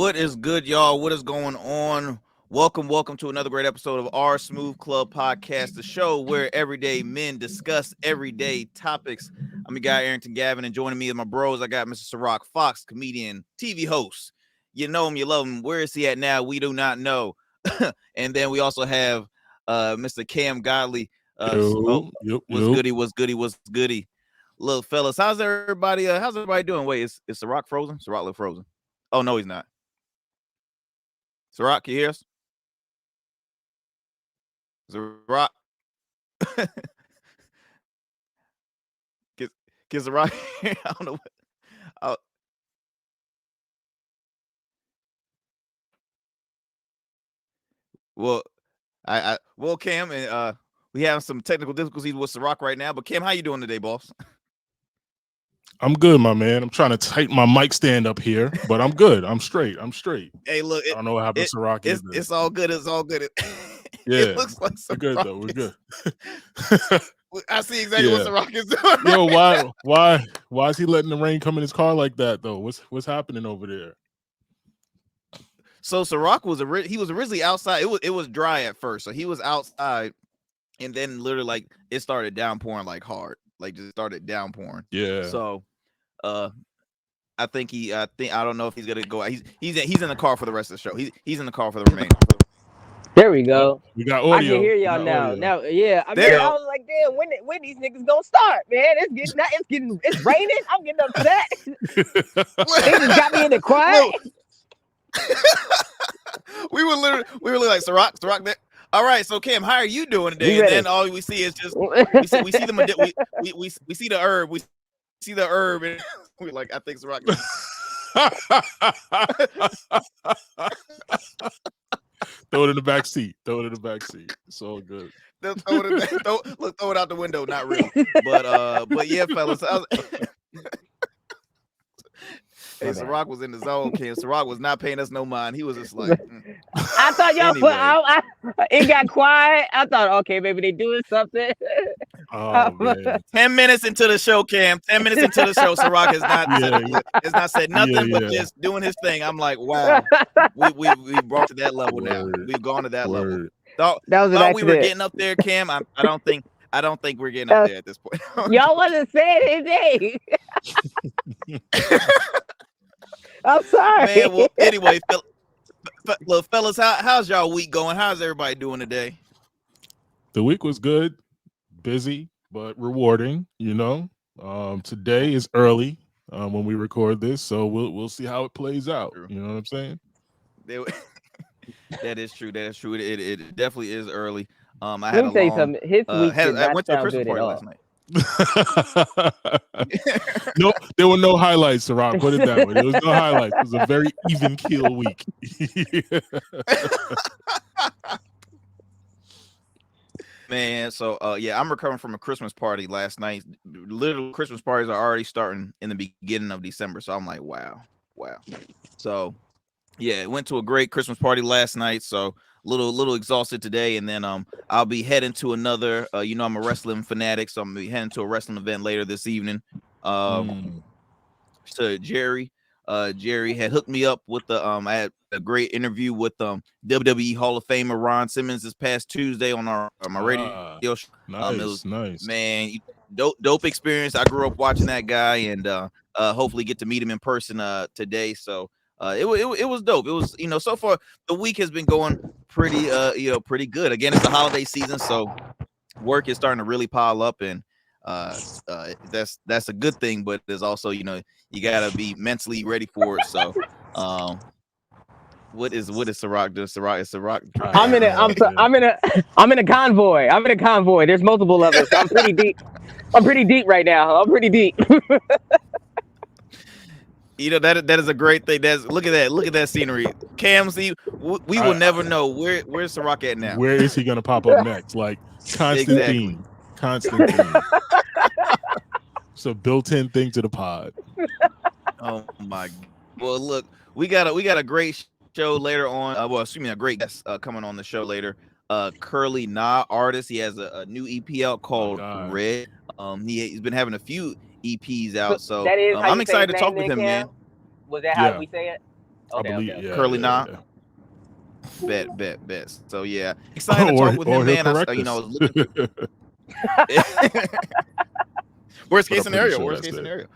What is good, y'all? What is going on? Welcome to another great episode of our Smooth Club podcast, the show where everyday men discuss everyday topics. I'm your guy, Arrington Gavin, and joining me is my bros. I got Mr. Ciroc Fox, comedian, TV host. You know him, you love him. Where is he at now? We do not know. And then we also have Mr. Cam Godley. What's goody? Look, fellas, how's everybody doing? Wait, is Ciroc frozen? Ciroc look frozen. Oh no, he's not. Ciroc, can you hear us? Ciroc. Get Ciroc. I don't know. Well, well, Cam, and we have some technical difficulties with Ciroc right now. But Cam, how you doing today, boss? I'm good, my man. I'm trying to tighten my mic stand up here, but I'm good. I'm straight. Hey, look, I don't know what happened to Ciroc. It's all good. It's all good. Yeah, it looks like we're good though. We're good. I see exactly what Ciroc is doing. Yo, why is he letting the rain come in his car like that though? What's happening over there? So Ciroc was originally outside. It was dry at first, so he was outside, and then literally like it started downpouring like hard, like just started downpouring. Yeah. So, I don't know if he's gonna go. He's in the car for the rest of the show. He's in the car for the remainder. There we go. We got audio. I can hear y'all now. Audio. Now, yeah. I was like, damn, when these niggas gonna start, man? It's raining. I'm getting upset. They just got me in the quiet. we were like Ciroc there. All right, so Cam, how are you doing today? And then all we see is just we see the herb. We see the herb, and we're like, I think Ciroc. Throw it in the back seat. It's all good. Throw it out the window. Not really, but yeah, fellas. Hey, Ciroc was in the zone. Cam. Ciroc was not paying us no mind. He was just like, I thought y'all put out. It got quiet. I thought, okay, maybe they doing something. Oh, man. 10 minutes into the show, Cam. 10 minutes into the show, Ciroc has not said nothing but just doing his thing. I'm like, wow, we brought to that level now. We've gone to that level. Thought we were getting up there, Cam. I don't think we're getting up there at this point. Y'all wasn't saying anything. I'm sorry. Man, well, anyway, look, fellas, how's y'all week going? How's everybody doing today? The week was good, busy, but rewarding, Today is early when we record this, so we'll see how it plays out. You know what I'm saying? That is true. It definitely is early. I had a long, his week I went to a Christmas party last night. No, there were no highlights, Ciroc. Put it that way. There was no highlights. It was a very even keel week. Man, so I'm recovering from a Christmas party last night. Little Christmas parties are already starting in the beginning of December, so I'm like, wow. So yeah, went to a great Christmas party last night. So little exhausted today, and then I'll be heading to another. I'm a wrestling fanatic, so I'm gonna be heading to a wrestling event later this evening. To Jerry. Jerry had hooked me up with I had a great interview with WWE Hall of Famer Ron Simmons this past Tuesday on my radio show. Nice. Man, dope experience. I grew up watching that guy, and hopefully get to meet him in person today. So it was dope. It was, so far the week has been going pretty good. Again, it's the holiday season, so work is starting to really pile up, and that's a good thing, but there's also, you gotta be mentally ready for it. So what is Ciroc doing? Ciroc. I'm in a convoy. There's multiple levels. I'm pretty deep. I'm pretty deep right now. That is a great thing. Look at that scenery. Cam, see, we will never know where's Ciroc at now. Where is he gonna pop up next? Like constant theme. It's a built-in thing to the pod. Oh my! Well, look, we got a great show later on. A great guest coming on the show later. Curly Nah artist. He has a new EP out called Red. He's been having a few EPs out, so I'm excited to talk with him, man. Was that how we say it? I Okay, believe. okay, okay. Yeah, Curly yeah, Nah. yeah. Bet. So yeah, excited to talk with him, Or he'll man. correct I us. was looking through. Worst But case I'm pretty scenario. sure Worst that's case it. scenario.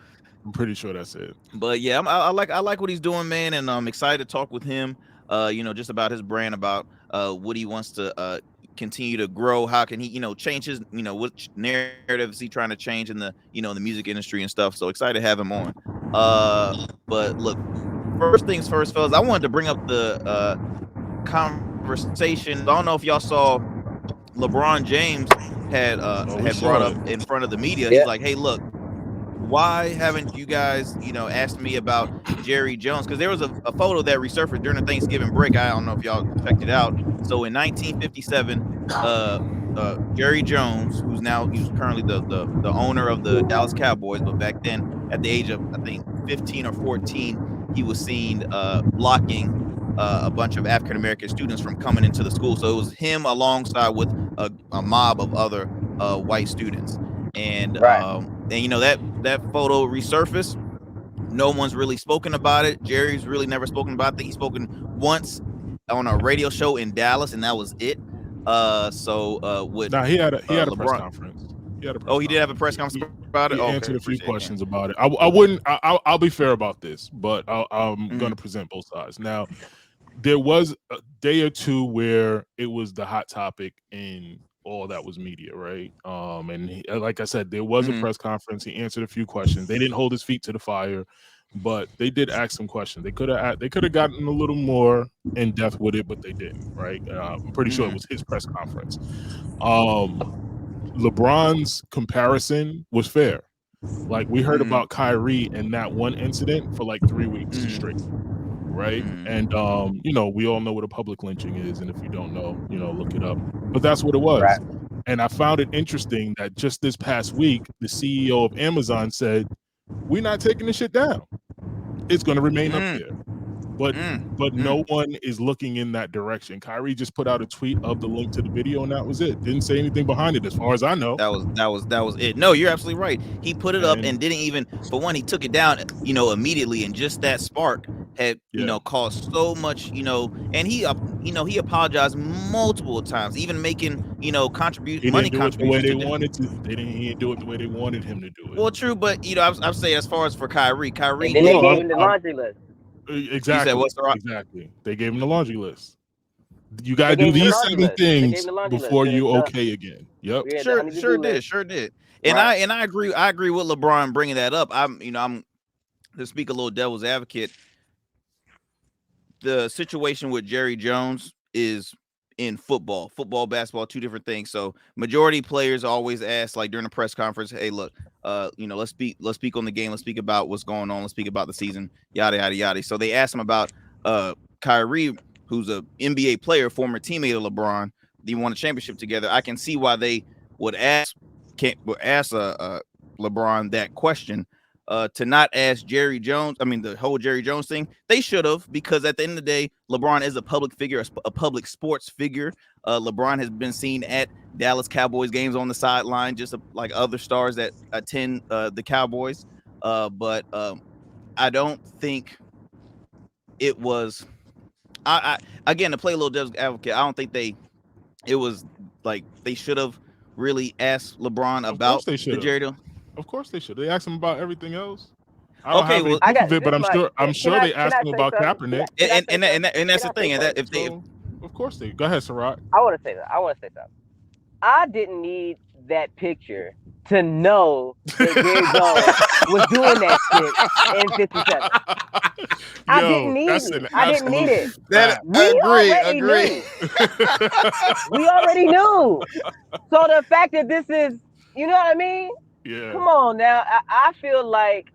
I'm pretty sure that's it. But yeah, I like what he's doing, man, and I'm excited to talk with him. Just about his brand, about what he wants to continue to grow. How can he, change his, which narrative is he trying to change in the, in the music industry and stuff. So excited to have him on. But look, first things first, fellas. I wanted to bring up the conversation. I don't know if y'all saw LeBron James Oh, we had brought saw up it. in front of the media. He's Yeah. like, "Hey, look, why haven't you guys, asked me about Jerry Jones?" Because there was a photo that resurfaced during the Thanksgiving break. I don't know if y'all checked it out. So in 1957, uh, Jerry Jones, he's currently the owner of the Dallas Cowboys, but back then at the age of I think 15 or 14, he was seen blocking a bunch of African American students from coming into the school. So it was him alongside with a mob of other white students, and Right. that photo resurfaced. No one's really spoken about it. Jerry's really never spoken about it. I think he's spoken once on a radio show in Dallas, and that was it. With Nah, he had a press LeBron. conference. He had a Oh, press he did have a conference. press conference about it. He Okay, answered a few appreciate it, man. questions about it. I wouldn't. I'll be fair about this, but I'm going Mhm, to present both sides. Now, there was a day or two where it was the hot topic in all that was media, right? And like I said, there was a mhm, press conference. He answered a few questions. They didn't hold his feet to the fire, but they did ask some questions. They could have gotten a little more in depth with it, but they didn't, right? I'm pretty sure it mhm, was his press conference. Um, LeBron's comparison was fair. Like we heard mhm, about Kyrie and that one incident for like 3 weeks straight, mhm, right? mhm, And we all know what a public lynching is, and if you don't know, look it up. But that's what it was. Right. And I found it interesting that just this past week, the CEO of Amazon said, "We're not taking this shit down. It's going to remain up mhm, there." But mhm. no one is looking in that direction. Kyrie just put out a tweet of the link to the video, and that was it. Didn't say anything behind it, as far as I know. That was it. No, you're absolutely right. He put it up And and didn't even, for one, he took it down, immediately, and just that spark had, yeah, caused so much, and he apologized multiple times, even making, contribute he money didn't do it the way contributions they to different. wanted to. He didn't do it the way they wanted him to do it. Well, true, but I've say as far as for Kyrie And then they gave gave No, him the I laundry list. you said exactly, what's the right? exactly. They gave him the laundry list. You got They to do gave him the these laundry 7 list. They gave things him the laundry list. before Said you it's the okay again. Yep. we had the Sure, honey to sure do list. did, sure did. And Right. I agree with LeBron bringing that up. I'm to speak a little devil's advocate. The situation with Jerry Jones is in football, basketball, two different things. So majority players always ask, like during the press conference, "Hey, look, let's speak on the game, let's speak about what's going on, let's speak about the season, yada yada yada." So they asked him about Kyrie, who's a NBA player, former teammate of LeBron. They won a championship together. I can see why they would ask LeBron that question. To not ask Jerry Jones, I mean, the whole Jerry Jones thing, they should have, because at the end of the day, LeBron is a public figure, a public sports figure. LeBron has been seen at Dallas Cowboys games on the sideline, just like other stars that attend the Cowboys. But I don't think it was. Again, to play a little devil's advocate, I don't think it was like they should have really asked LeBron Of course about they the should have. Jerry Jones. Of course they should. They asked him about everything else. I don't Okay, have any well, I proof got of it, this. but I'm My sure can they can asked I him say about something? Kaepernick. Can I and say and something? and, and that's Can the I say thing. And that something? if they So of course they go ahead, Sarat. I want to say that. I want to say something. I didn't need that picture to know that Jerry Jones was doing that shit in '57. I didn't Yo, need that's it. an I didn't need absolute it. that fact. We already agree. knew. We already knew. So the fact that this is, you know what I mean? Yeah. Come on now. I feel like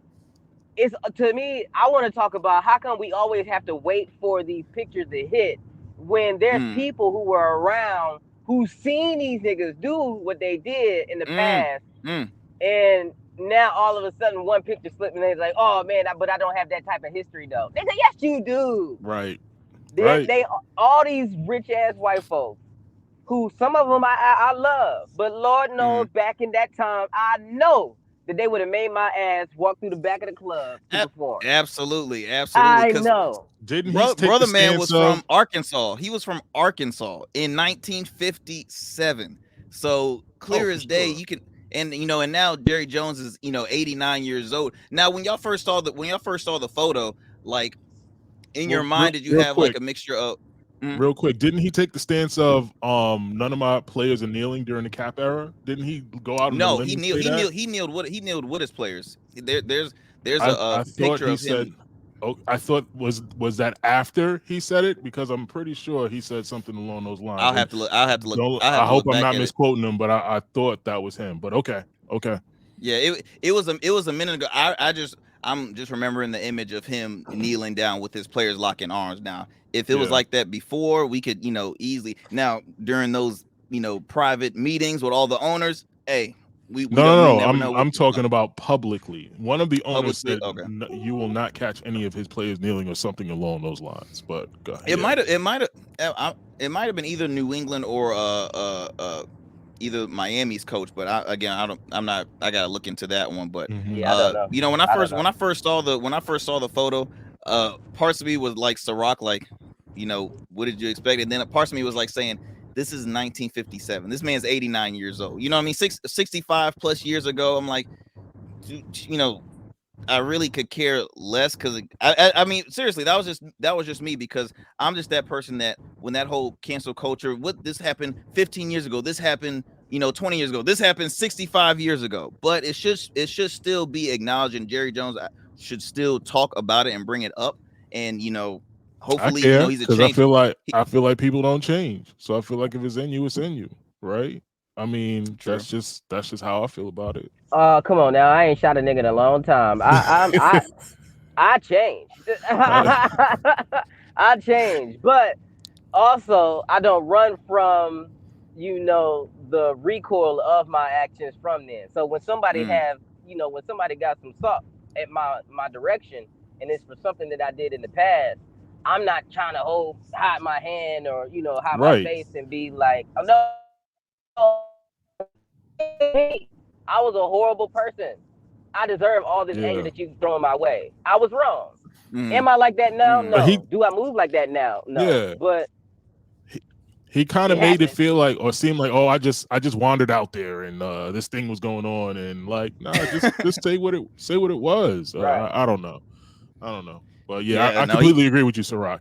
it's, to me, I want to talk about how come we always have to wait for these pictures to hit when there's Mm, people who were around who seen these niggas do what they did in the mm, past, mm. and now all of a sudden one picture slipped and they're like, oh man, but I don't have that type of history though. They say, yes, you do. Right. They, Right. they all these rich ass white folks who some of them I love, but Lord knows Mm, back in that time, I know that they would have made my ass walk through the back of the club to perform. Absolutely, absolutely. I Because know. Didn't he take the brother man stance was of? from Arkansas. He was from Arkansas in 1957. So Oh, clear for as day, sure. you can. And and now Jerry Jones is 89 years old. Now, when y'all first saw the photo, like in your Well, mind, did you real have like quick, a mixture of? Mhm. real quick. Didn't he take the stance of none of my players are kneeling during the cap era? Didn't he go out on a No, limb he and kneeled. say He that? kneeled. He kneeled with his players. There's I a thought picture he of said. him. Oh, I thought was that after he said it, because I'm pretty sure he said something along those lines. I'll And have to look. I'll have to look. don't I'll have I to hope look I'm back not at it. misquoting him, but I thought that was him. But okay. Yeah, it was a minute ago. I'm just remembering the image of him kneeling down with his players locking arms. Now, if it was Yeah. like that before, we could easily. Now, during those private meetings with all the owners, hey, we don't we No. never know what I'm talking about publicly. One of the owners publicly. said Okay, you will not catch any of his players kneeling or something along those lines. But it yeah. might have been either New England or either Miami's coach, but I gotta look into that one. But Mhm. Yeah, I don't know. when I don't know. I first saw the photo, parts of me was like Ciroc, like, what did you expect? And then a part of me was like saying, this is 1957. This man's 89 years old. You know what I mean? 65 plus years ago. I'm like, you know, I really could care less because I mean, seriously, that was just me, because I'm just that person that when that whole cancel culture, what this happened 15 years ago, this happened 20 years ago, this happened 65 years ago, but it should still be acknowledged, and Jerry Jones should still talk about it and bring it up, and I hopefully care he's a because I change. feel like people don't change. So I feel like if it's in you, it's in you, right? I mean, True. that's just how I feel about it. Come on now. I ain't shot a nigga in a long time. I changed. I changed, but also I don't run from the recoil of my actions from then. So when somebody Mm, when somebody got some salt at my direction, and it's for something that I did in the past, I'm not trying to hide my hand or hide my Right. face and be like, oh no, hey, I was a horrible person. I deserve all this anger Yeah. that you throwing my way. I was wrong. mm, Am I like that now? mm. But No. Do I move like that now? No. yeah, But he kind it of made it happened. feel like, or seem like, oh, I just wandered out there and this thing was going on, and like, nah, just say what it was. Right. I don't know. But yeah, Yeah, I no, he completely agree with you, Ciroc.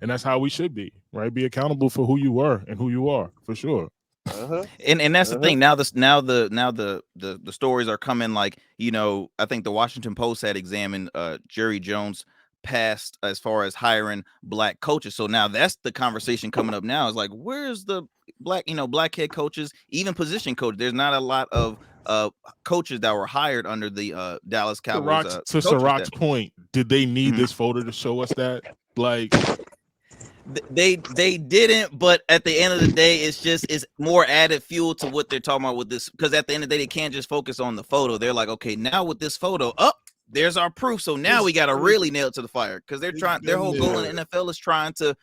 That's how we should be, right? Be accountable for who you were and who you are, for sure. Uh-huh. and that's the Uh-huh. thing. Now the stories are coming, like, I think the Washington Post had examined Jerry Jones past as far as hiring black coaches. So now that's the conversation coming up now, is like, where's the black head coaches, even position coach? There's not a lot of coaches that were hired under the Dallas Cowboys To coaching Ciroc's staff. point, did they need Mhm. this photo to show us that? Like, They didn't, but at the end of the day, it's more added fuel to what they're talking about with this, because at the end of the day, they can't just focus on the photo. They're like, okay, now with this photo up, there's our proof, so now we got to really nail it to the fire, because their whole goal in the NFL is trying to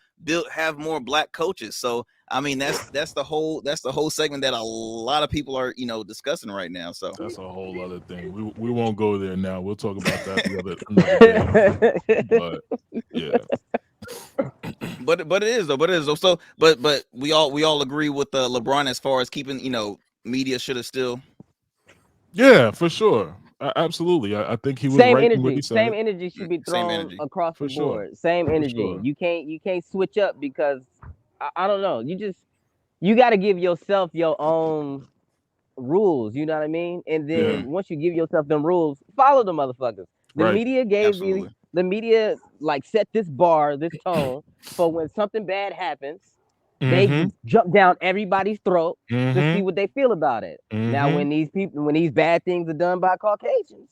have more black coaches. So I mean, that's the whole segment that a lot of people are discussing right now. So that's a whole other thing. We won't go there now. We'll talk about that another day. But yeah. but it is though. So but we all agree with LeBron as far as keeping, media should have still. Yeah, for sure. Absolutely. I think he was Same right in what he energy. Same said. energy should be Same thrown energy. across the For sure. board. Same For energy. sure. You can't switch up because I don't know. You got to give yourself your own rules. You know what I mean? And then Mhm. once you give yourself them rules, follow the motherfuckers. The Right. media gave Absolutely. the media like set this bar, this tone for when something bad happens. They Mm-hmm. jump down everybody's throat to see Mm-hmm. what they feel about it. Now, Mm-hmm. when these bad things are done by Caucasians,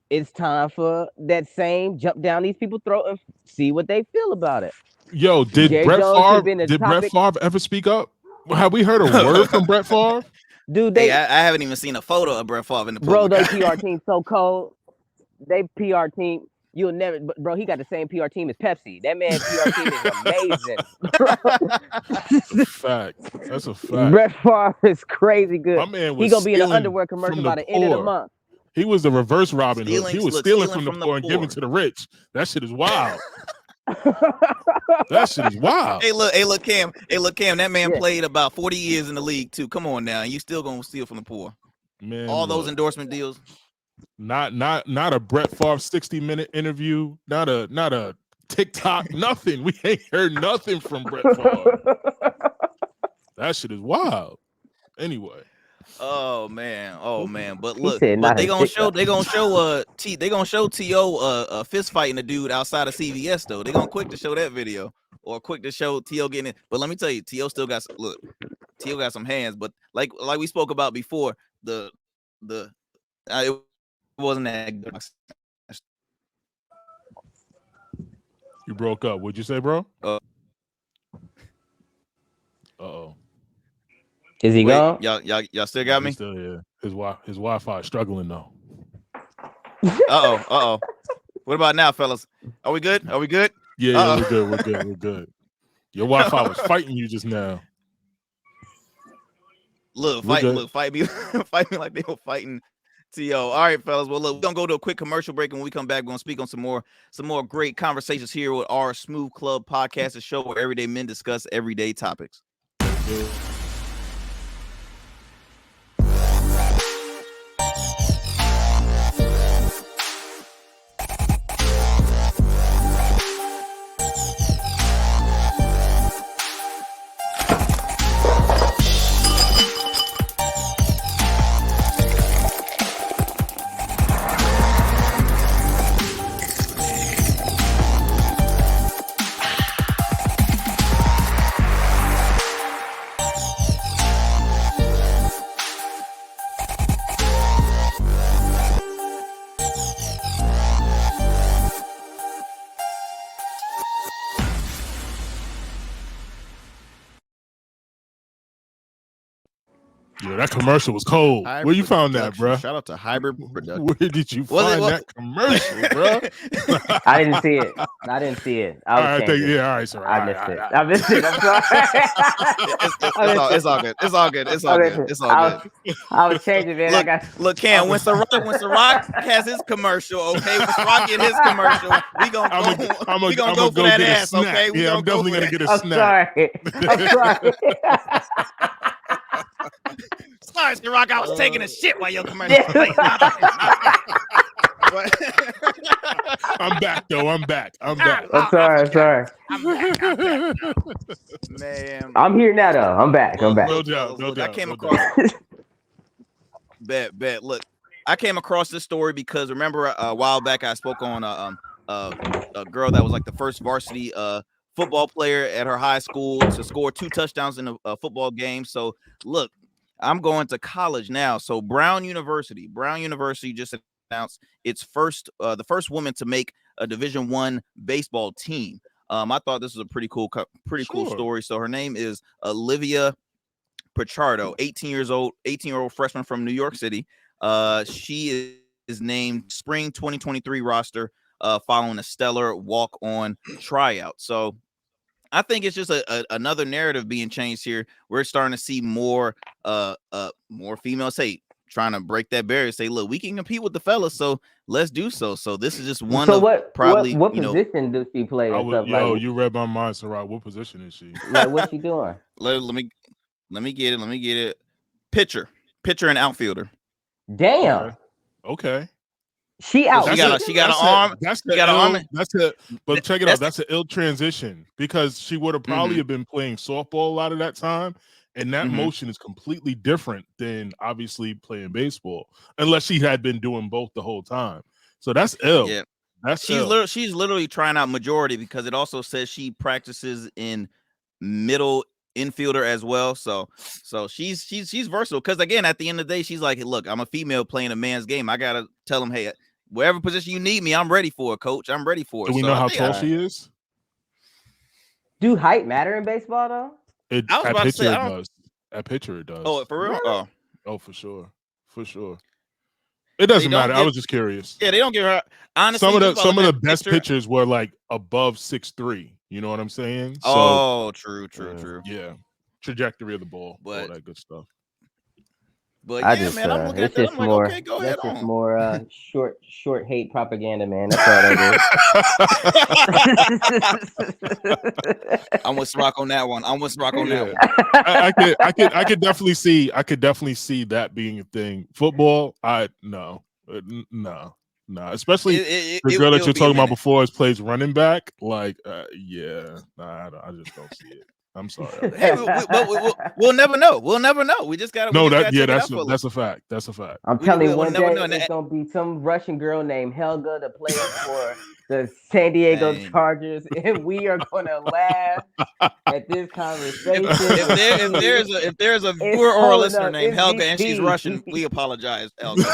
it's time for that same jump down these people's throat and see what they feel about it. Yo, did Jerry Brett Jones should have Favre been the did Brett topic. Favre ever speak up? Have we heard a word from Brett Favre? Dude, Hey, I haven't even seen a photo of Brett Favre in the bro, public. they PR team so cold. They PR team, you'll never, bro. He got the same PR team as Pepsi. That man PR team is amazing. Fact. That's a fact. Brett Favre is crazy good. My man He was gonna be in an stealing underwear commercial from the by the end of the poor. month. He was the reverse Robin Hood. He was stealing from the poor and giving to the rich. That shit is wild. That shit is wild. Hey, look, Cam. That man played about 40 years in the league too. Come on now, you still gonna steal from the poor? Man, all those endorsement deals. Not a Brett Favre 60-minute interview. Not a TikTok. Nothing. We ain't heard nothing from Brett Favre. That shit is wild. Anyway. Oh man. But look, but they gonna show T.O. fist fighting a dude outside of CVS though. They gonna quick to show that video or quick to show T.O. getting it. But let me tell you, T.O. still got T.O. got some hands. But like we spoke about before, it wasn't that good. You broke up. What'd you say, bro? Uh-oh. Is he gone? Y'all still got me? Still, yeah. His Wi-Fi is struggling though. Uh-oh. What about now, fellas? Are we good? Yeah, we're good. Your Wi-Fi was fighting you just now. Fight me like they were fighting T.O. All right, fellas. Well, look, we're gonna go to a quick commercial break, and when we come back, we're gonna speak on some more great conversations here with our Smooth Club podcast, a show where everyday men discuss everyday topics. Yeah. Yeah, that commercial was cold. Hybrid Where you found that, bro? Shout out to Hybrid Production. Where did you find that commercial, bro? I didn't see it. All right, sorry. I missed it. I'm sorry. It's all good. I was changing, man. Look, Cam. When Ciroc has his commercial, okay. When Ciroc get his commercial, we gonna go for that ass, okay. I'm definitely gonna get a I'm snack. I'm sorry. Sorry, Ciroc, I was taking a shit while your commercial was playing. I'm back, though. I'm back. I'm sorry. I'm back. Man. I'm here now, though. I'm back. No doubt. I came across. Bet. Look, I came across this story because remember a while back I spoke on a girl that was like the first varsity football player at her high school to score 2 touchdowns in a football game. So look, I'm going to college now. So Brown University just announced its the first woman to make a Division I baseball team. I thought this was a pretty cool story. So her name is Olivia Pichardo, 18-year-old freshman from New York City. She is named Spring 2023 roster following a stellar walk-on tryout. So I think it's just another narrative being changed here. We're starting to see more females trying to break that barrier. Say, look, we can compete with the fellas, so let's do so. So this is just one. So what position does she play? You read my mind, Sarah. What position is she? Like, what's she doing? Let me get it. Pitcher and outfielder. Damn. Okay. She got an arm. But check it out. That's an ill transition because she would have probably have been playing softball a lot of that time, and that motion is completely different than obviously playing baseball, unless she had been doing both the whole time. So that's ill. Yeah, she's literally trying out majority because it also says she practices in middle infielder as well. So she's versatile because again, at the end of the day, she's like, hey, look, I'm a female playing a man's game. I gotta tell him, hey, wherever position you need me, I'm ready for it, coach. I'm ready for it. Do we know how tall she is? Do height matter in baseball though? At pitcher it does. Oh, for real? Really? Oh, for sure. It doesn't matter. I was just curious. Yeah, they don't give her. Honestly, some of the best pitchers were like above 6'3". You know what I'm saying? So, true. Yeah, trajectory of the ball, all that good stuff. But I yeah, just, man, I'm looking at it's that. just I'm like, more. okay, go ahead That's just on. more short hate propaganda, man. That's all that is. I'm with Rock on that one. I'm with Rock on that one. I could definitely see that being a thing. Football, no, especially the girl that It'll you're be a talking about minute. before is plays running back. Like, I just don't see it. I'm sorry. Hey, we'll never know. We'll never know. We just gotta. No, we just gotta check it out that's a fact. That's a fact. I'm telling you, we'll one never day know. it's gonna be some Russian girl named Helga that plays for the San Diego Dang. Chargers, and we are gonna laugh at this conversation. If there's a viewer or a listener named Helga and she's Russian, we apologize, Helga.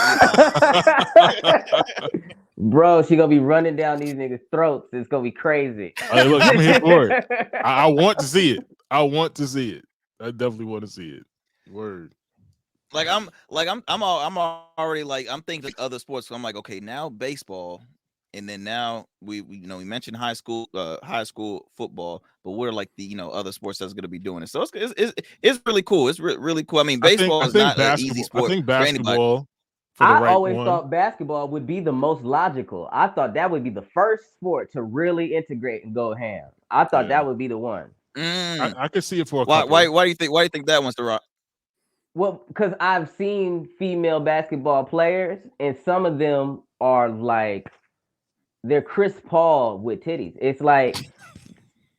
Bro, she gonna be running down these niggas' throats. It's gonna be crazy. Look, I'm here for it. I want to see it. I definitely want to see it. Word. I'm already like I'm thinking like other sports. So I'm like, okay, now baseball, and then now we mentioned high school football, but we're like the other sports that's going to be doing it. So it's really cool. It's really cool. I mean, baseball is not an easy sport. I think for anybody. basketball. I always thought basketball would be the most logical. I thought that would be the first sport to really integrate and go ham. I thought that would be the one. I could see it for a why, couple. why do you think that one's the rock? Well, because I've seen female basketball players, and some of them are like they're Chris Paul with titties. It's like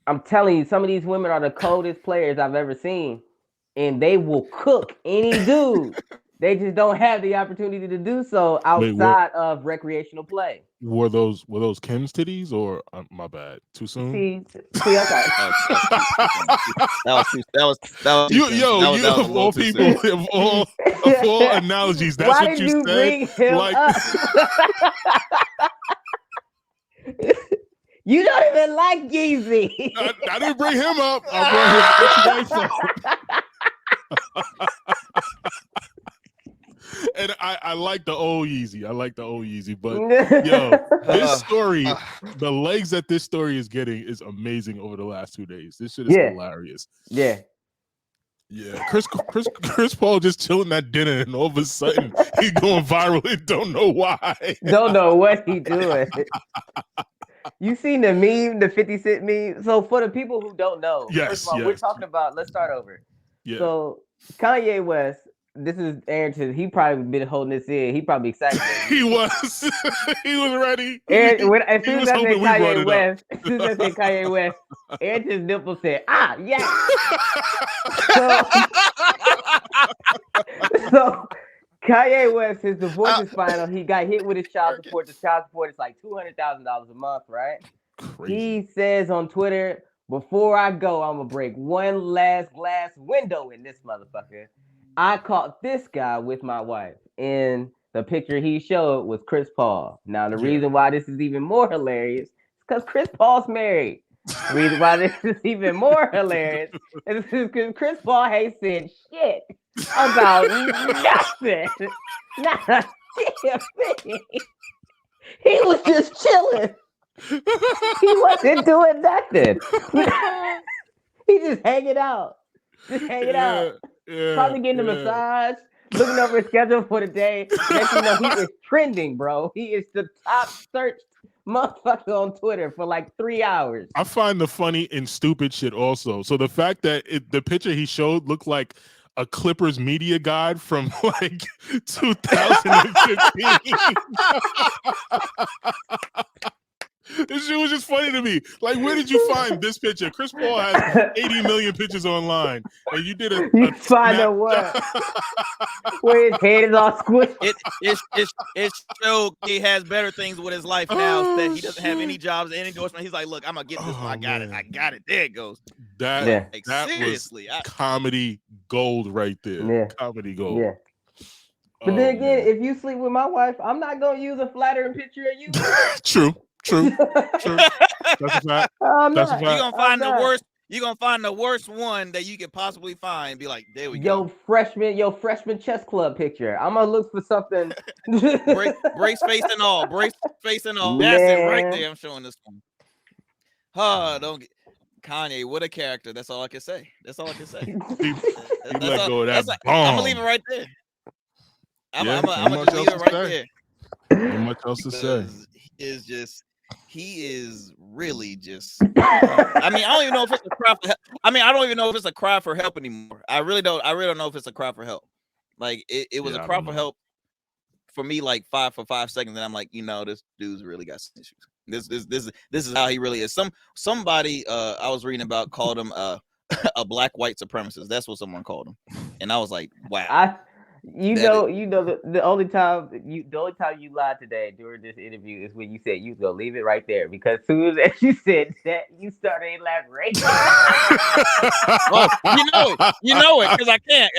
I'm telling you, some of these women are the coldest players I've ever seen, and they will cook any dude. They just don't have the opportunity to do so outside of recreational play. Were those Kim's titties or my bad? Too soon? See, okay. That was you of all people of all analogies. That's Why what did you you said. Bring him like up? You don't even like Yeezy. I didn't bring him up. I brought his ex-wife up. And I like the old Yeezy. But this story, the legs that this story is getting is amazing over the last 2 days. This shit is hilarious. Yeah. Chris Paul just chilling at dinner, and all of a sudden he's going viral and don't know why. Don't know what he doing. You seen the meme, the 50 Cent meme? So for the people who don't know, first of all, we're talking about, let's start over. Yeah. So Kanye West, this is Aaron, he probably been holding this in. He probably excited. He was. He was ready. Aaron, as soon as I said Kanye West, Aaron just nipple said, yeah. So Kanye West, his divorce is final. He got hit with his child support. The child support is like $200,000 a month, right? Crazy. He says on Twitter, before I go, I'm going to break one last glass window in this motherfucker. I caught this guy with my wife. And the picture he showed was Chris Paul. Now, the reason why this is even more hilarious is because Chris Paul's married. The reason why this is even more hilarious is because Chris Paul ain't said shit about nothing. Not a damn thing. He was just chilling. He wasn't doing nothing. He just hanging out. Probably getting a massage, looking over his schedule for the day. Next you know, he is trending, bro. He is the top searched motherfucker on Twitter for like 3 hours. I find the funny and stupid shit also. So the fact that the picture he showed looked like a Clippers media guide from like 2015. This shit was just funny to me. Like, where did you find this picture? Chris Paul has 80 million pictures online, and you did You find a what? Where his head is all squished. It showed he has better things with his life now that he doesn't have any jobs, any endorsement. He's like, look, I'm gonna get this. I got it. There it goes. That seriously, was comedy gold right there. Yeah. Comedy gold. Yeah. But then again, if you sleep with my wife, I'm not gonna use a flattering picture of you. True. That's a fact. That's a fact. You're gonna find the worst. You're gonna find the worst one that you could possibly find. Be like, there we go. Your freshman chess club picture. I'm gonna look for something. brace face and all. Brace face and all. That's it right there. I'm showing this one. Don't get Kanye. What a character. That's all I can say. He let go of that bomb. I'm gonna leave it right there. I'm gonna just leave it right there. Ain't much else to say. He is really just. I mean, I don't even know if it's a cry for help. I mean, I don't even know if it's a cry for help anymore. I really don't know if it's a cry for help. Like it was a cry for help for me, like 5 seconds, and I'm like, this dude's really got some issues. This is how he really is. Somebody I was reading about called him a black white supremacist. That's what someone called him, and I was like, wow. The only time you lied today during this interview is when you said you was gonna leave it right there, because as soon as you said that, you started elaborating. Well, you know it, because I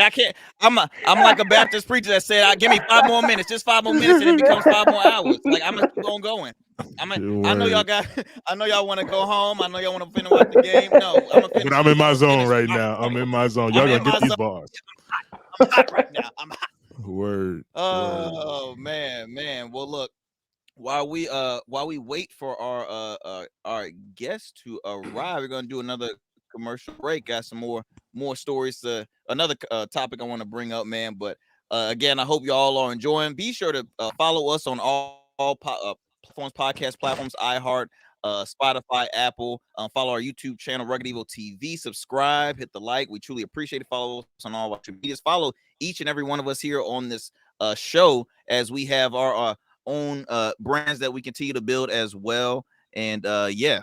can't. I'm like a Baptist preacher that said, "Give me 5 more minutes, just 5 more minutes, and it becomes 5 more hours." Like, I'm gonna keep on going. I know y'all want to go home. I know y'all want to finish watch the game. No, but I'm in my zone right now. I'm in my zone. Y'all gonna get these bars. I'm hot right now. I'm hot. Word. Oh man. Well, look, while we wait for our guest to arrive, we're gonna do another commercial break. Got some more stories. Another topic I want to bring up, man. But again, I hope y'all are enjoying. Be sure to follow us on all platforms, podcast platforms, iHeart, Spotify, Apple. Follow our YouTube channel, Rugged Evil TV. Subscribe, hit the like. We truly appreciate it. Follow us on all our medias. Follow each and every one of us here on this show, as we have our own brands that we continue to build as well. And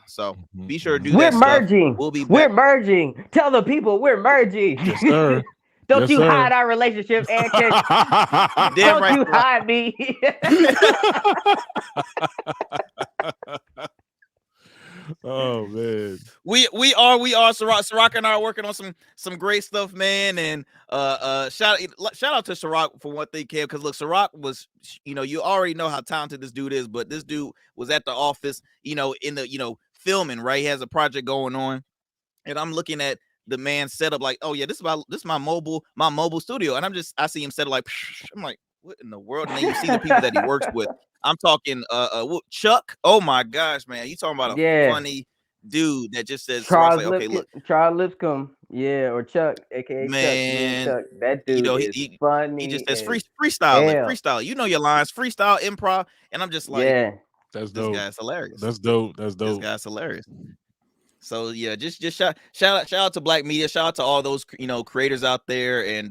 so be sure to do we're that merging. Stuff. We'll be back. We're merging. Tell the people we're merging. Yes, sir. Don't you hide our relationship, and don't you hide me. Oh man, we are Ciroc and I are working on some great stuff, man. And shout out to Ciroc for what they can, because look, Ciroc was, you already know how talented this dude is, but this dude was at the office, in the filming, right? He has a project going on, and I'm looking at the man set up like, oh yeah, this is my mobile studio, and I see him set up like, I'm like, what in the world? And then you see the people that he works with. I'm talking Chuck. Oh my gosh, man, you talking about a funny dude that just says Charles like, okay, look, Charles Lipscomb, or Chuck, aka man, Chuck. That dude is funny. He just says freestyle. You know your lines, freestyle, improv, and I'm just like, that's dope. This guy's hilarious. That's dope. This guy's hilarious. So yeah, just shout out to Black Media, shout out to all those creators out there, and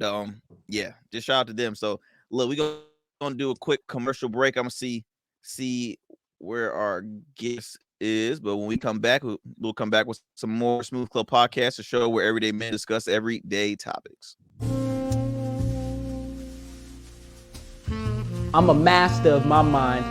just shout out to them. So look, we're gonna do a quick commercial break. I'm gonna see where our guest is, but when we come back, we'll come back with some more Smooth Club Podcast, a show where everyday men discuss everyday topics. I'm a master of my mind.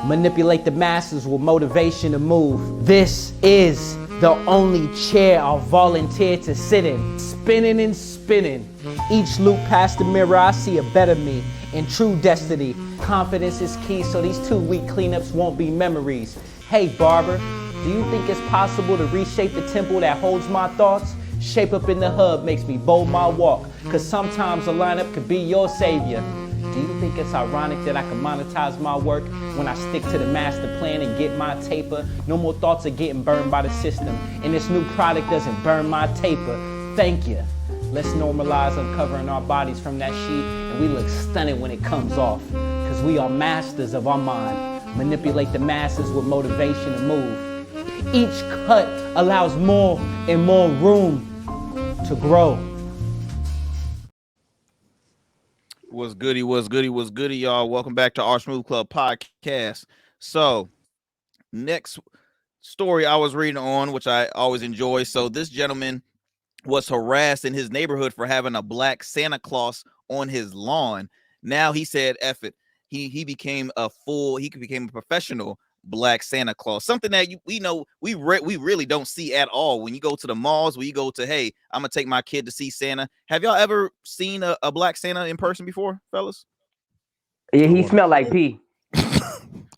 Manipulate the masses with motivation to move. This is the only chair I'll volunteer to sit in. Spinning and spinning. Each loop past the mirror, I see a better me. In true destiny, confidence is key, so these 2 week cleanups won't be memories. Hey barber, do you think it's possible to reshape the temple that holds my thoughts? Shape up in the hub makes me bold my walk, cause sometimes a lineup could be your savior. Do you think it's ironic that I can monetize my work when I stick to the master plan and get my taper? No more thoughts of getting burned by the system, and this new product doesn't burn my taper. Thank you. Let's normalize uncovering our bodies from that sheet, and we look stunning when it comes off, because we are masters of our mind. Manipulate the masses with motivation to move. Each cut allows more and more room to grow. What's goody, y'all? Welcome back to our Smooth Club Podcast. So, next story I was reading on, which I always enjoy. So, this gentleman was harassed in his neighborhood for having a black Santa Claus on his lawn. Now he said, F it. He became a professional black Santa Claus, something that we really don't see at all. When you go to the malls, when you go to, hey, I'm gonna take my kid to see Santa. Have y'all ever seen a black Santa in person before, fellas? Yeah, he smelled like pee.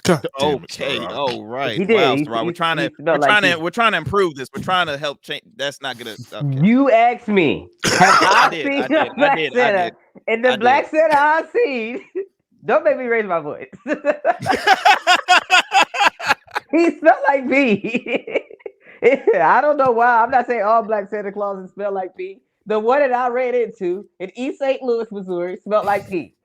Okay, all right. He did. Wow, we're trying to improve this. We're trying to help change. That's not gonna. Okay. You asked me. Have I seen a black Santa? And the black Santa I've seen. Don't make me raise my voice. He smelled like pee. I don't know why. I'm not saying all black Santa Clauses smell like pee. The one that I ran into in East St. Louis, Missouri, smelled like pee.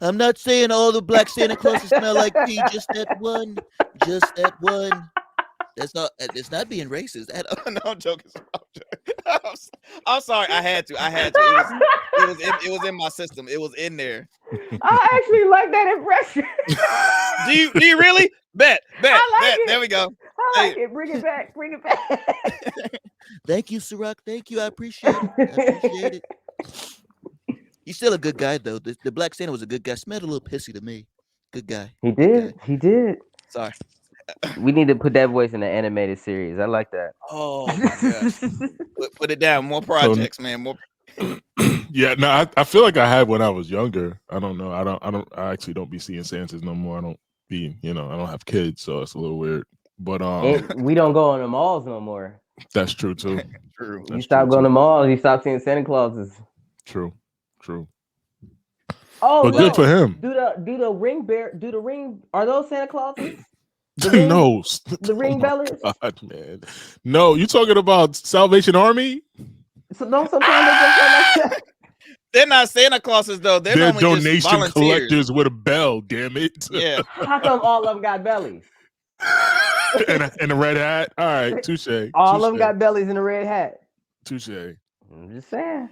I'm not saying all the black Santa Clauses smell like pee. Just that one. Just that one. That's not. It's not being racist. No, I'm joking. I'm sorry. I had to. It was in my system. It was in there. I actually like that impression. Do you really? Bet. I like it. There we go. I like it. Bring it back. Bring it back. Thank you, Ciroc. Thank you. I appreciate it. He's still a good guy, though. The Black Santa was a good guy. Smelled a little pissy to me. Good guy. He did. He did. Sorry. We need to put that voice in the animated series. I like that. Oh my gosh. Put it down. More projects, man. More. Yeah, no, I feel like I had when I was younger. I don't know. I actually don't be seeing Santas no more. I don't have kids, so it's a little weird. But we don't go on the malls no more. That's true too. True. You stop going to malls, you stop seeing Santa Clauses. True. Oh, but good for him. Do the ring? Are those Santa Clauses? No, the ring bellers. God, man. No, you talking about Salvation Army? So don't sometimes they just like that. They're not Santa Clauses though. They're donation collectors with a bell. Damn it! Yeah. How come all of them got bellies? and a red hat. All right, touche. All of them got bellies and a red hat. Touche. I'm just saying.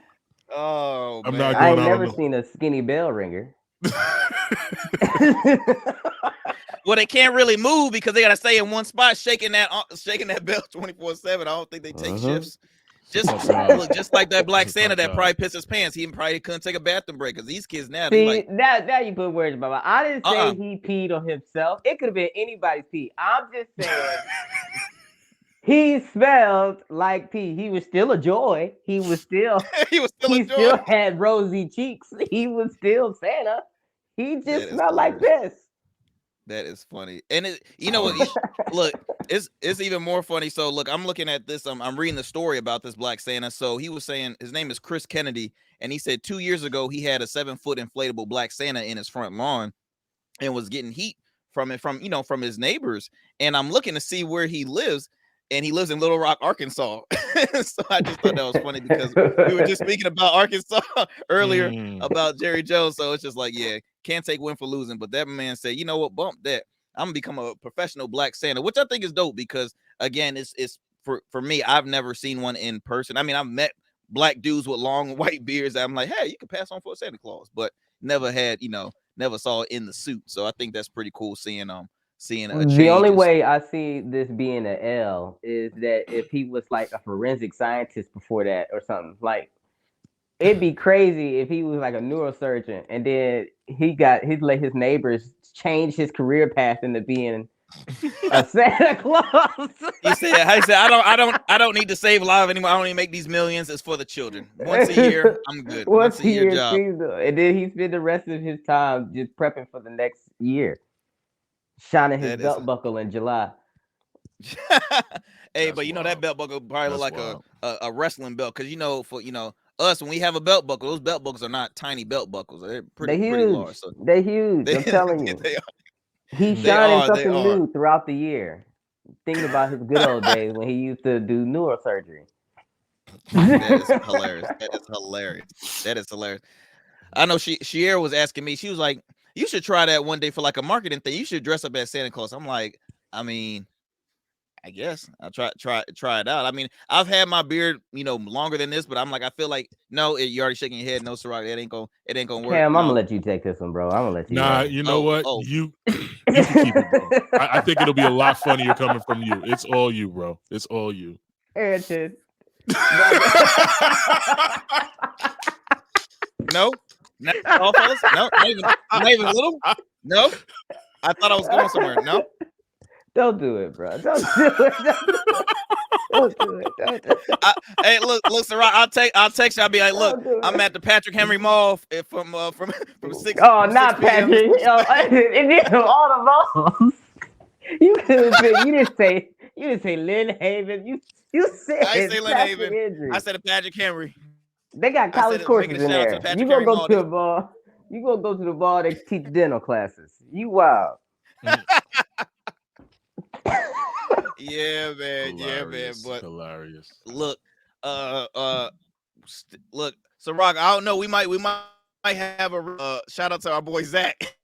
Oh, I'm man. not I going ain't never seen a skinny bell ringer. Well, they can't really move because they gotta stay in one spot, shaking that bell 24/7. I don't think they take shifts. Just like that Black Santa that probably pissed his pants. He probably couldn't take a bathroom break because these kids now. See, now you put words in my mouth. I didn't say he peed on himself. It could have been anybody's pee. I'm just saying he smelled like pee. He was still a joy. He still had rosy cheeks. He was still Santa. He just smelled like this. That is funny. And you know what? Look, it's even more funny. So look, I'm looking at this. I'm reading the story about this Black Santa. So he was saying his name is Chris Kennedy, and he said 2 years ago he had a 7-foot inflatable Black Santa in his front lawn, and was getting heat from his neighbors. And I'm looking to see where he lives, and he lives in Little Rock, Arkansas. So I just thought that was funny because we were just speaking about Arkansas earlier about Jerry Jones. So it's just like, yeah, can't take win for losing. But that man said, you know what, bump that. I'm gonna become a professional Black Santa, which I think is dope because again, it's for me, I've never seen one in person. I mean, I've met black dudes with long white beards that I'm like, hey, you can pass on for a Santa Claus, but never saw it in the suit. So I think that's pretty cool seeing the only way I see this being an L is that if he was like a forensic scientist before that or something. Like it'd be crazy if he was like a neurosurgeon and then he let his neighbors change his career path into being a Santa Claus. He said, I don't need to save lives anymore. I don't need to make these millions. It's for the children. Once a year, I'm good. Once a year job. And then he spent the rest of his time just prepping for the next year. Shining his belt buckle in July. Hey, but that belt buckle probably look like a wrestling belt because for us when we have a belt buckle, those belt buckles are not tiny belt buckles. They're pretty large. So they're huge. I'm telling you. He's shining something new throughout the year. Thinking about his good old days when he used to do neurosurgery. That is hilarious. That is hilarious. I know Shiera was asking me, she was like, you should try that one day for like a marketing thing. You should dress up as Santa Claus. I'm like, I mean, I guess I'll try it out. I mean, I've had my beard, longer than this, but I'm like, I feel like you're already shaking your head. No, Ciroc, it ain't gonna work. Cam, I'm gonna let you take this one, bro. I'm gonna let you. Nah, you know what? You can keep it, bro. I think it'll be a lot funnier coming from you. It's all you, bro. It's all you. Airton. No. Not all fellas? No, not even a little. No, I thought I was going somewhere. No, don't do it, bro. Don't do it. Don't do it. Hey, look, Ciroc, I'll text you. I'll be like, look, I'm at the Patrick Henry Mall from 6. Oh, not Patrick. It all the malls. You could have been. You didn't say Lynn Haven. You said I didn't say Lynn Haven. I said the Patrick Henry. They got college courses in there. You gonna go to the bar. You gonna go to the bar. They teach dental classes. You wild. Yeah, man. But hilarious. Look, look, Ciroc. I don't know. We might might have a shout out to our boy Zach.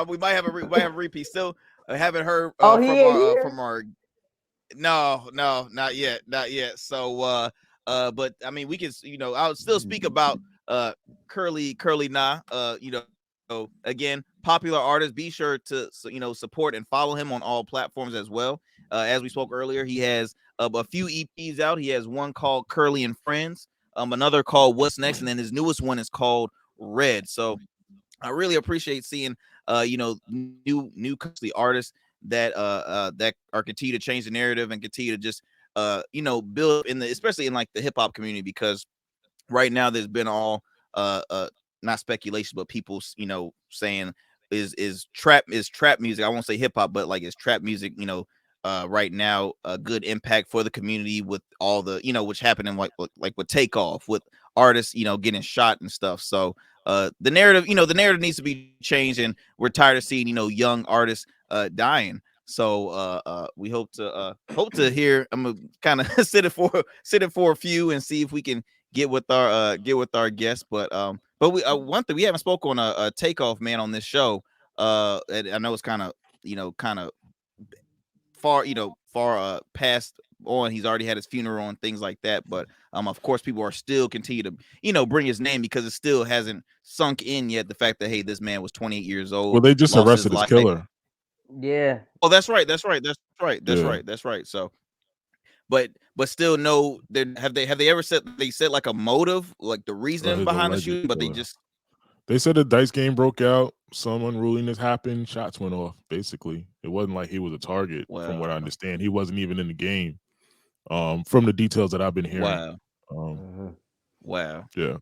We might have a repeat. Still haven't heard Oh, he ain't here. from our. No, no, not yet, not yet. So, but I mean, we can, I'll still speak about Curly Na. Again, popular artist. Be sure to support and follow him on all platforms as well. As we spoke earlier, he has a few EPs out. He has one called Curly and Friends, another called What's Next, and then his newest one is called Red. So I really appreciate seeing new country artists that are continue to change the narrative and continue to just build in the, especially in like the hip hop community, because right now there's been all not speculation but people saying is trap music, I won't say hip hop, but like is trap music right now a good impact for the community with all the which happened in like with Takeoff, with artists getting shot and stuff. So the narrative needs to be changed, and we're tired of seeing young artists dying. So we hope to hear. I'm gonna kind of sit it for a few and see if we can get with our guests. But we one thing we haven't spoke on a Takeoff, man, on this show. And I know it's kind of far past on. He's already had his funeral and things like that, but of course people are still continue to bring his name because it still hasn't sunk in yet, the fact that, hey, this man was 28 years Well, old, they just lost his arrested his life. killer. Yeah. Oh, that's right. That's right. So but still, no, have they ever said like a motive, like the reason His behind the alleged shooting, but killer. They said the dice game broke out, some unruliness happened, shots went off. Basically, it wasn't like he was a target. From what I understand, he wasn't even in the game. From the details that I've been hearing. Wow. Yeah.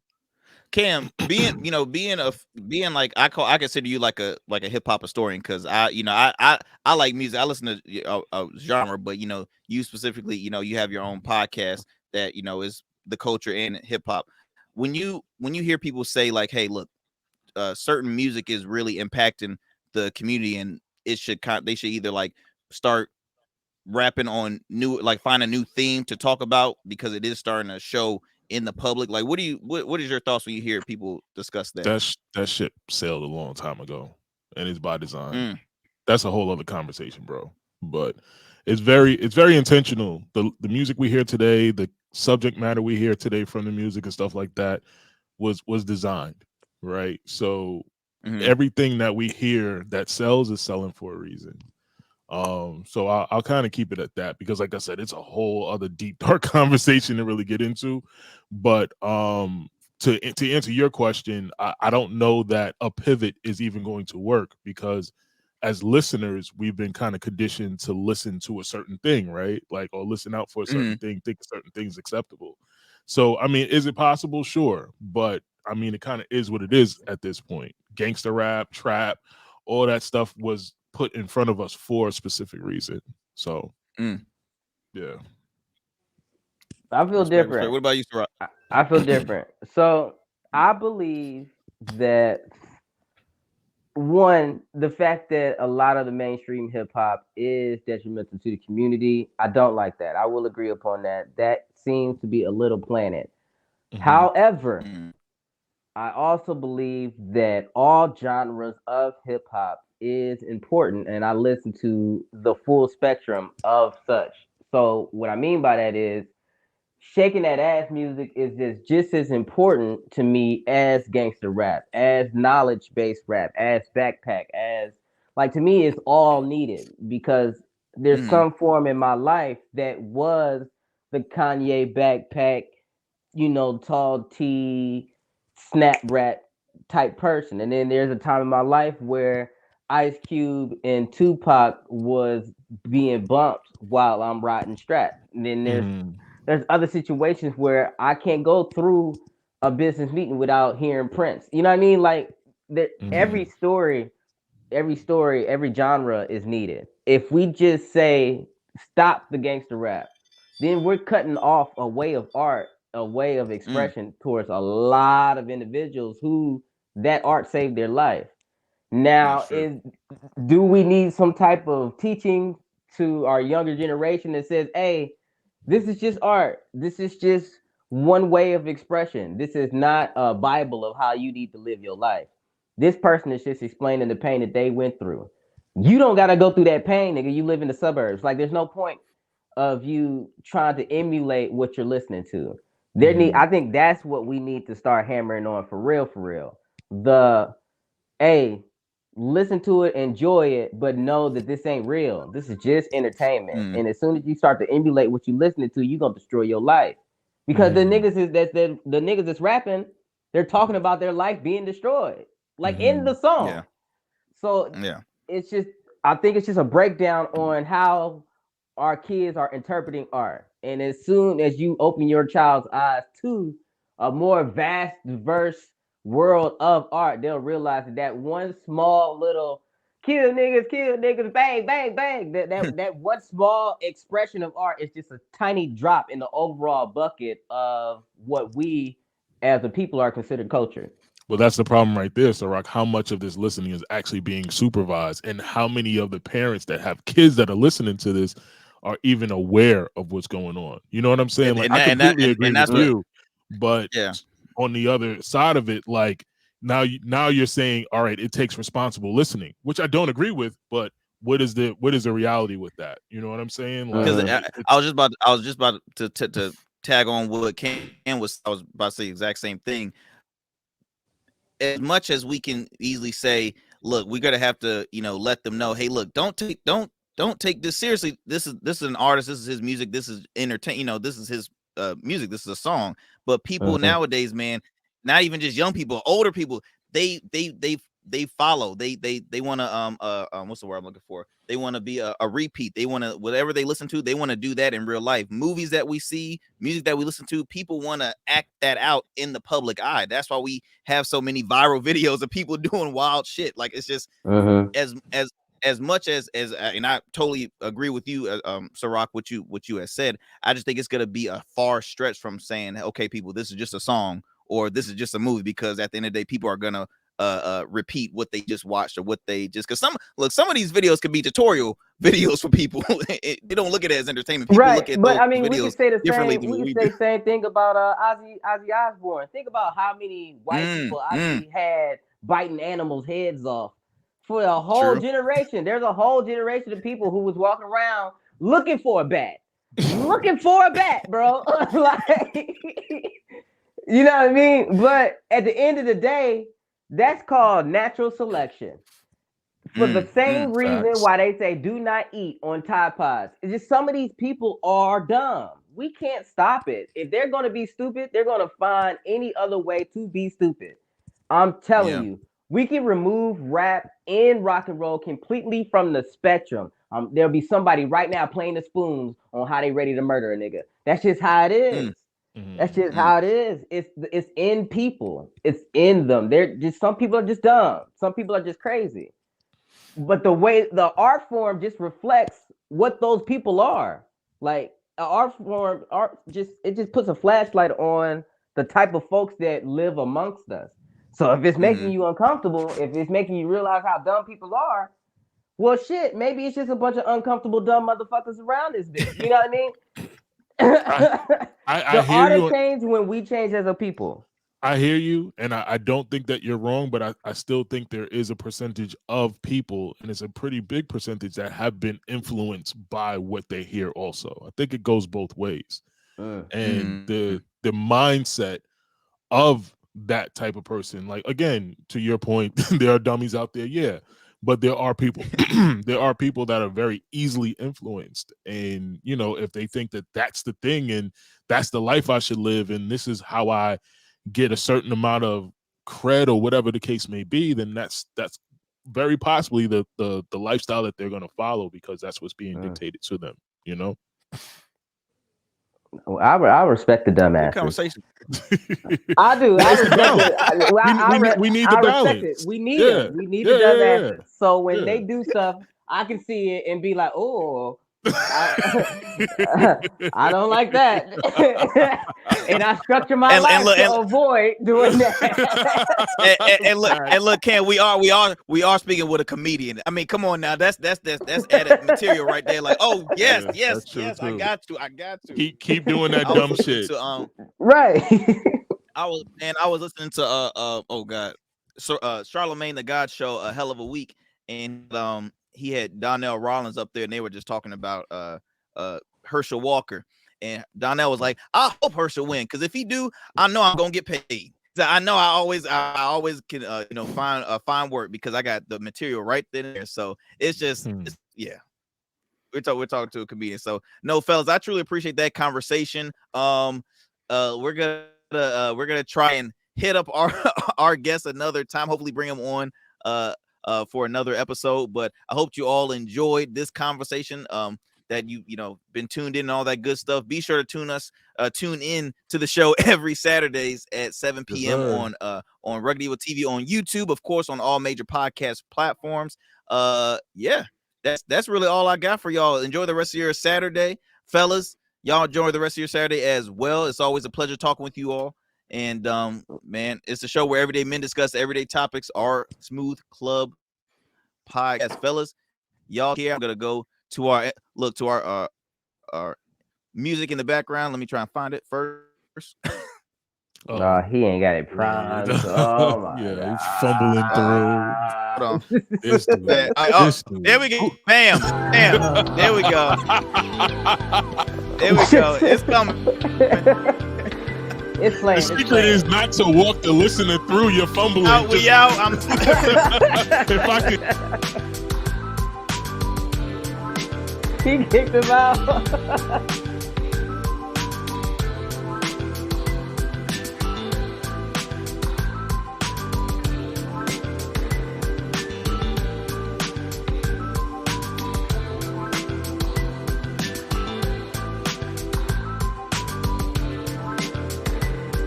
Cam, being like I consider you like a hip hop historian, because I like music. I listen to genre, but you specifically, you have your own podcast that is the culture and hip hop. When you hear people say like, hey, look, certain music is really impacting the community, and they should either like start rapping on like find a new theme to talk about, because it is starting to show in the public. Like, what is your thoughts when you hear people discuss that? That ship sailed a long time ago, and it's by design. Mm. That's a whole other conversation, bro. But it's very intentional. The music we hear today, the subject matter we hear today from the music and stuff like that was designed, right? So everything that we hear that sells is selling for a reason. So I'll kind of keep it at that, because like I said, it's a whole other deep dark conversation to really get into. But to answer your question, I don't know that a pivot is even going to work, because as listeners, we've been kind of conditioned to listen to a certain thing, right? Like, or listen out for a certain thing, think a certain thing's acceptable. So, I mean, is it possible? Sure. But I mean, it kind of is what it is at this point. Gangster rap, trap, all that stuff was put in front of us for a specific reason. So, yeah. I feel different. What about you, Sarah? I feel different. So I believe that, one, the fact that a lot of the mainstream hip hop is detrimental to the community, I don't like that. I will agree upon that. That seems to be a little planted. However, I also believe that all genres of hip hop is important, and I listen to the full spectrum of such. So what I mean by that is, shaking that ass music is just as important to me as gangster rap, as knowledge based rap, as backpack, as, like, to me it's all needed, because there's some form in my life that was the Kanye backpack, tall T, snap rap type person. And then there's a time in my life where Ice Cube and Tupac was being bumped while I'm riding strap. And then there's other situations where I can't go through a business meeting without hearing Prince. You know what I mean? Like, every story, every genre is needed. If we just say stop the gangster rap, then we're cutting off a way of art, a way of expression towards a lot of individuals who that art saved their life. Now, do we need some type of teaching to our younger generation that says, hey, this is just art. This is just one way of expression. This is not a Bible of how you need to live your life. This person is just explaining the pain that they went through. You don't got to go through that pain, nigga. You live in the suburbs. Like, there's no point of you trying to emulate what you're listening to. I think that's what we need to start hammering on for real, for real. Listen to it, enjoy it, but know that this ain't real. This is just entertainment. And as soon as you start to emulate what you're listening to, you're gonna destroy your life. Because the niggas that's rapping, they're talking about their life being destroyed. Like in the song. Yeah. So it's just, I think it's just a breakdown on how our kids are interpreting art. And as soon as you open your child's eyes to a more vast, diverse world of art, they'll realize that one small little kill niggas, bang, bang, bang. That one small expression of art is just a tiny drop in the overall bucket of what we as a people are considered culture. Well, that's the problem right there, Ciroc. How much of this listening is actually being supervised, and how many of the parents that have kids that are listening to this are even aware of what's going on? You know what I'm saying? Like, I completely agree with you, but on the other side of it, like now you're saying, all right, it takes responsible listening, which I don't agree with, but what is the reality with that? You know what I'm saying? Like, I was just about to tag on what Ken was. I was about to say the exact same thing. As much as we can easily say, look, we're gonna have to, let them know, hey, look, don't take this seriously. This is an artist. This is his music. This is entertain. This is his music. This is a song. But people nowadays, man, not even just young people, older people, they follow. They want to what's the word I'm looking for? They want to be a repeat. They want to, whatever they listen to, they want to do that in real life. Movies that we see, music that we listen to, people want to act that out in the public eye. That's why we have so many viral videos of people doing wild shit. Like, it's just as much as and I totally agree with you, Ciroc, what you have said. I just think it's gonna be a far stretch from saying, okay, people, this is just a song or this is just a movie, because at the end of the day, people are gonna repeat what they just watched or what they just, because some of these videos could be tutorial videos for people. They don't look at it as entertainment. People look at but those I mean, videos we could say the differently same. than We we could say do. the same thing about Ozzy Osbourne. Think about how many white people Ozzy had biting animals' heads off for a whole generation. There's a whole generation of people who was walking around looking for a bat, bro. Like, you know what I mean? But at the end of the day, that's called natural selection. For the same reason why they say do not eat on Tide Pods. It's just some of these people are dumb. We can't stop it. If they're going to be stupid, they're going to find any other way to be stupid. I'm telling you, we can remove rap and rock and roll completely from the spectrum. There'll be somebody right now playing the spoons on how they ready to murder a nigga. That's just how it is. That's just how it is. It's in people. It's in them. They're just, some people are just dumb. Some people are just crazy. But the way the art form just reflects what those people are. Like, art just puts a flashlight on the type of folks that live amongst us. So if it's making you uncomfortable, if it's making you realize how dumb people are, well, shit, maybe it's just a bunch of uncomfortable dumb motherfuckers around this bitch. You know what I mean? I hear art you. Change when we change as a people. I hear you, and I don't think that you're wrong, but I still think there is a percentage of people, and it's a pretty big percentage, that have been influenced by what they hear also. I think it goes both ways. And the mindset of that type of person, like, again, to your point, there are dummies out there, but there are people there are people that are very easily influenced, and if they think that that's the thing and that's the life I should live and this is how I get a certain amount of cred or whatever the case may be, then that's very possibly the lifestyle that they're going to follow, because that's what's being dictated to them. Well, I respect the dumbass conversation. I do. I respect it. We need the balance. It. We need it. We need the dumbasses. So when they do stuff, I can see it and be like, oh, I don't like that. And I structure my life to avoid doing that. and look, Ken, we are speaking with a comedian. I mean, come on now, that's added material right there. Like, oh yes, I got you. Keep doing that dumb shit. Right. I was listening to oh god, so Charlemagne the God Show, a hell of a week, and he had Donnell Rollins up there, and they were just talking about Herschel Walker, and Donnell was like, I hope Herschel win, because if he do, I know I'm gonna get paid. So I know I always can find work because I got the material right there. So it's just yeah. We're talking to a comedian. So no, fellas, I truly appreciate that conversation. We're gonna try and hit up our guests another time. Hopefully bring them on for another episode. But I hope you all enjoyed this conversation. That you been tuned in and all that good stuff. Be sure to tune in to the show every Saturdays at 7 p.m. on Rugged Evil TV on YouTube, of course, on all major podcast platforms. Yeah, that's really all I got for y'all. Enjoy the rest of your Saturday, fellas. Y'all enjoy the rest of your Saturday as well. It's always a pleasure talking with you all. And man, it's a show where everyday men discuss everyday topics. Our Smooth Club podcast, fellas. Y'all here. I'm gonna go to our music in the background. Let me try and find it first. He ain't got it primed. Oh my God. He's fumbling through. There we go. Bam. There we go. There we go. It's coming. It's playing. The secret is not to walk the listener through your fumbling. We out. If I could. He kicked him out.